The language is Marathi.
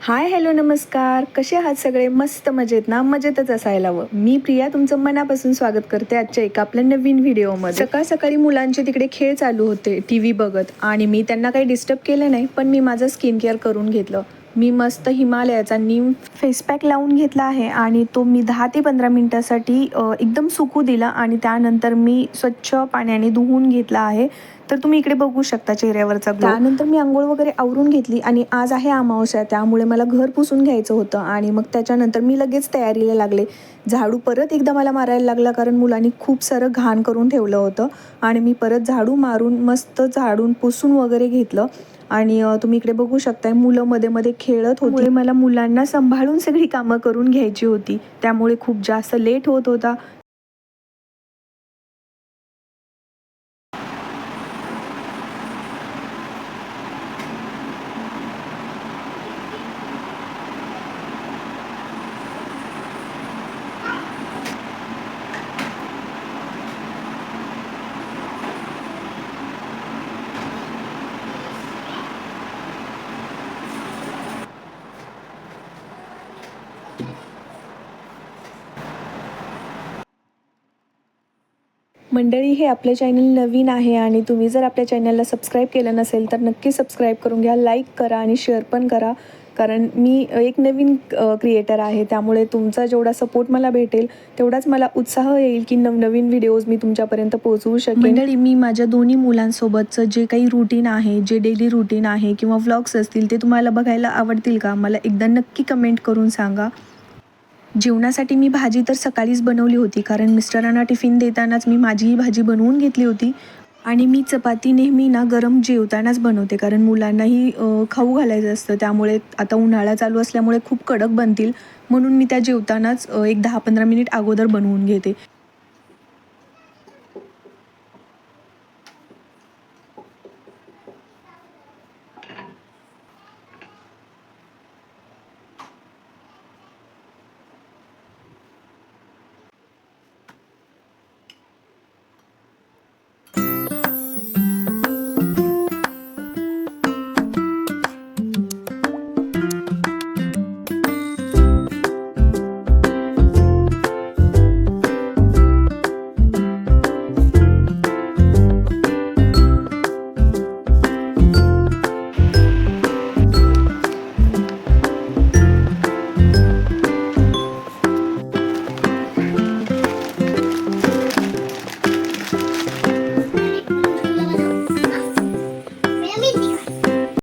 हाय हॅलो नमस्कार, कसे आहात सगळे? मस्त मजेत ना? मजेतच असायला हवं. मी प्रिया तुमचं मनापासून स्वागत करते आजच्या एका आपल्या नवीन व्हिडिओमध्ये. सकाळ सकाळी मुलांचे तिकडे खेळ चालू होते टीव्ही बघत, आणि मी त्यांना काही डिस्टर्ब केलं नाही, पण मी माझं स्किन केअर करून घेतलं. मी मस्त हिमालयाचा नीम फेस पॅक लावून घेतला आहे आणि तो मी 10 ते 15 मिनिटासाठी एकदम सुकू दिला आणि त्यानंतर मी स्वच्छ पाण्याने धुवून घेतला आहे. तर तुम्ही इकडे बघू शकता चेहऱ्यावरचा ग्लो. त्यानंतर मी अंघोळ वगैरे आवरून घेतली आणि आज आहे अमावस्या, त्यामुळे मला घर पुसून घ्यायचं होतं आणि मग त्याच्यानंतर मी लगेच तयारीला लागले. झाडू परत एकदा मला मारायला लागला, कारण मुलांनी खूप सारं घाण करून ठेवलं होतं आणि मी परत झाडू मारून मस्त झाडून पुसून वगैरे घेतलं. आणि तुम्ही इकडे बघू शकताय मुलं मध्ये मध्ये खेळत होती. मला मुलांना सांभाळून सगळी कामं करून घ्यायची होती, त्यामुळे खूप जास्त लेट होत होता. मंडळी, हे आपले चॅनल नवीन आहे आणि तुम्ही जर आपल्या चॅनलला सबस्क्राईब केलं नसेल तर नक्की सबस्क्राईब करून घ्या, लाईक करा आणि शेअर पण करा. कारण मी एक नवीन क्रिएटर आहे, त्यामुळे तुमचा जेवढा सपोर्ट मला भेटेल तेवढाच मला उत्साह येईल की नवनवीन व्हिडिओज मी तुमच्यापर्यंत पोहोचवू शकेन. मंडळी, मी माझ्या दोन्ही मुलांसोबतचं जे काही रुटीन आहे, जे डेली रुटीन आहे किंवा व्लॉग्स असतील, ते तुम्हाला बघायला आवडतील का? मला एकदा नक्की कमेंट करून सांगा. जेवणासाठी मी भाजी तर सकाळीच बनवली होती, कारण मिस्टरांना टिफिन देतानाच मी माझी भाजी बनवून घेतली होती. आणि मी चपाती नेहमी ना गरम जेवतानाच बनवते, कारण मुलांनाही खाऊ घालायचं असतं. त्यामुळे आता उन्हाळा चालू असल्यामुळे खूप कडक बनतील, म्हणून मी त्या जेवतानाच एक 10-15 मिनिट अगोदर बनवून घेते.